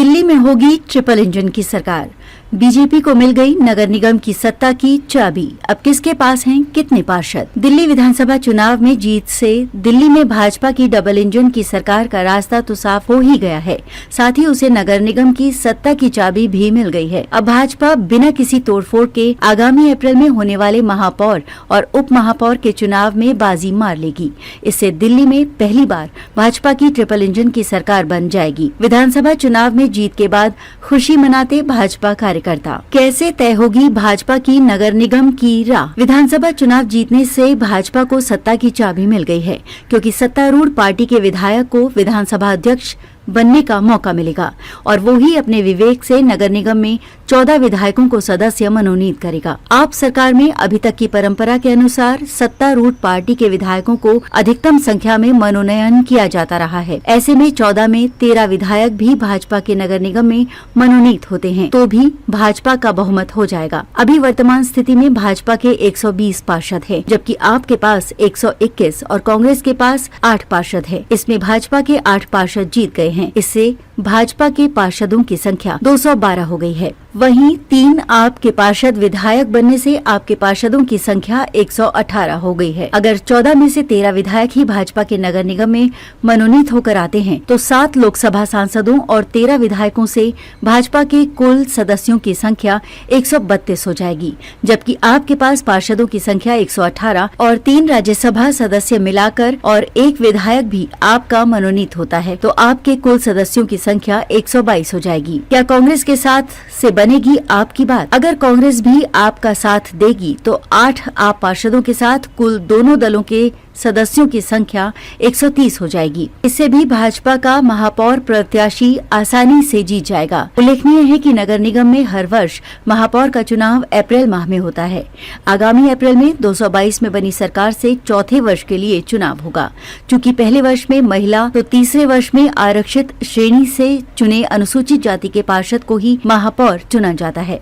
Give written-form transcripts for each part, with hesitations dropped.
दिल्ली में होगी triple engine की सरकार। बीजेपी को मिल गई नगर निगम की सत्ता की चाबी। अब किसके पास हैं कितने पार्षद? दिल्ली विधानसभा चुनाव में जीत से दिल्ली में भाजपा की डबल इंजन की सरकार का रास्ता तो साफ हो ही गया है, साथ ही उसे नगर निगम की सत्ता की चाबी भी मिल गई है। अब भाजपा बिना किसी तोड़फोड़ के आगामी अप्रैल में होने वाले महापौर और उप महापौर के चुनाव में बाजी मार लेगी। इससे दिल्ली में पहली बार भाजपा की ट्रिपल इंजन की सरकार बन जाएगी। विधानसभा चुनाव में जीत के बाद खुशी मनाते भाजपा कार्यकर्ता। कैसे तय होगी भाजपा की नगर निगम की राह? विधानसभा चुनाव जीतने से भाजपा को सत्ता की चाबी मिल गई है, क्योंकि सत्तारूढ़ पार्टी के विधायक को विधानसभा अध्यक्ष बनने का मौका मिलेगा और वो ही अपने विवेक से नगर निगम में 14 विधायकों को सदस्य मनोनीत करेगा। आप सरकार में अभी तक की परंपरा के अनुसार सत्तारूढ़ पार्टी के विधायकों को अधिकतम संख्या में मनोनयन किया जाता रहा है। ऐसे में 14 में 13 विधायक भी भाजपा के नगर निगम में मनोनीत होते हैं तो भी भाजपा का बहुमत हो जाएगा। अभी वर्तमान स्थिति में भाजपा के 120 पार्षद है, जबकि आपके पास 121 और कांग्रेस के पास 8 पार्षद है। इसमें भाजपा के 8 पार्षद जीत गए हैं। इससे भाजपा के पार्षदों की संख्या 212 हो गई है। वहीं 3 आपके पार्षद विधायक बनने से आपके पार्षदों की संख्या 118 हो गई है। अगर 14 में से 13 विधायक ही भाजपा के नगर निगम में मनोनीत होकर आते हैं तो 7 लोकसभा सांसदों और 13 विधायकों से भाजपा के कुल सदस्यों की संख्या 132 हो जाएगी, जबकि आपके पास पार्षदों की संख्या 118 और 3 राज्यसभा सदस्य मिलाकर और 1 विधायक भी आपका मनोनीत होता है तो आपके कुल सदस्यों की संख्या 122 हो जाएगी। क्या कांग्रेस के साथ से बनेगी आपकी बात? अगर कांग्रेस भी आपका साथ देगी तो 8 आप पार्षदों के साथ कुल दोनों दलों के सदस्यों की संख्या 130 हो जाएगी। इससे भी भाजपा का महापौर प्रत्याशी आसानी से जीत जाएगा। उल्लेखनीय है कि नगर निगम में हर वर्ष महापौर का चुनाव अप्रैल माह में होता है। आगामी अप्रैल में 222 में बनी सरकार से चौथे वर्ष के लिए चुनाव होगा। चूँकि पहले वर्ष में महिला तो तीसरे वर्ष में आरक्षित श्रेणी से चुने अनुसूचित जाति के पार्षद को ही महापौर चुना जाता है।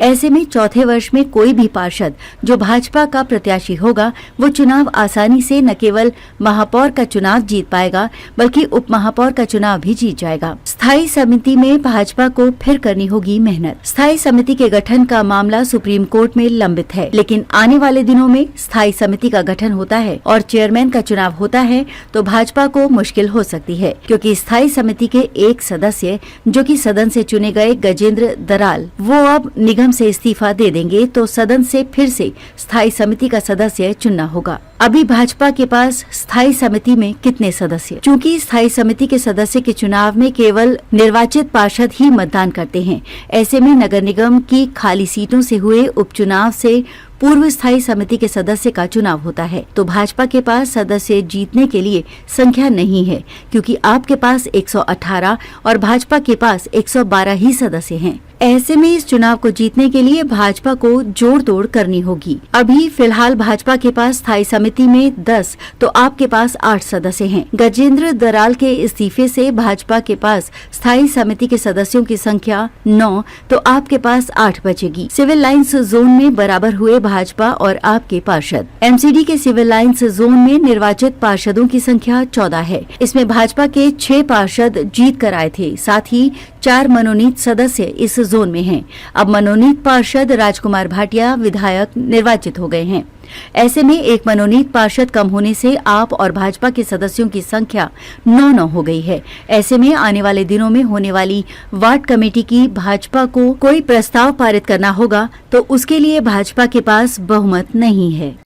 ऐसे में चौथे वर्ष में कोई भी पार्षद जो भाजपा का प्रत्याशी होगा वो चुनाव आसानी से न केवल महापौर का चुनाव जीत पाएगा बल्कि उप महापौर का चुनाव भी जीत जाएगा। स्थायी समिति में भाजपा को फिर करनी होगी मेहनत। स्थायी समिति के गठन का मामला सुप्रीम कोर्ट में लंबित है, लेकिन आने वाले दिनों में स्थायी समिति का गठन होता है और चेयरमैन का चुनाव होता है तो भाजपा को मुश्किल हो सकती है, क्योंकि स्थायी समिति के एक सदस्य जो कि सदन से चुने गए गजेंद्र दराल वो अब निगम से इस्तीफा दे देंगे तो सदन से फिर से स्थायी समिति का सदस्य चुनना होगा। अभी भाजपा के पास स्थायी समिति में कितने सदस्य? चूंकि स्थायी समिति के सदस्य के चुनाव में केवल निर्वाचित पार्षद ही मतदान करते हैं, ऐसे में नगर निगम की खाली सीटों से हुए उपचुनाव से पूर्व स्थायी समिति के सदस्य का चुनाव होता है तो भाजपा के पास सदस्य जीतने के लिए संख्या नहीं है, क्योंकि आपके पास 118 और भाजपा के पास 112 ही सदस्य हैं। ऐसे में इस चुनाव को जीतने के लिए भाजपा को जोड़ तोड़ करनी होगी। अभी फिलहाल भाजपा के पास स्थायी समिति में 10 तो आपके पास 8 सदस्य हैं। गजेंद्र दराल के इस्तीफे से भाजपा के पास स्थायी समिति के सदस्यों की संख्या 9 तो आपके पास 8 बचेगी। सिविल लाइंस जोन में बराबर हुए भाजपा और आपके पार्षद। एमसीडी के सिविल लाइंस जोन में निर्वाचित पार्षदों की संख्या 14 है। इसमें भाजपा के 6 पार्षद जीत कर आए थे, साथ ही 4 मनोनीत सदस्य इस जोन में हैं। अब मनोनीत पार्षद राजकुमार भाटिया विधायक निर्वाचित हो गए हैं। ऐसे में एक मनोनीत पार्षद कम होने से आप और भाजपा के सदस्यों की संख्या 9 हो गई है। ऐसे में आने वाले दिनों में होने वाली वार्ड कमेटी की भाजपा को कोई प्रस्ताव पारित करना होगा तो उसके लिए भाजपा के पास बहुमत नहीं है।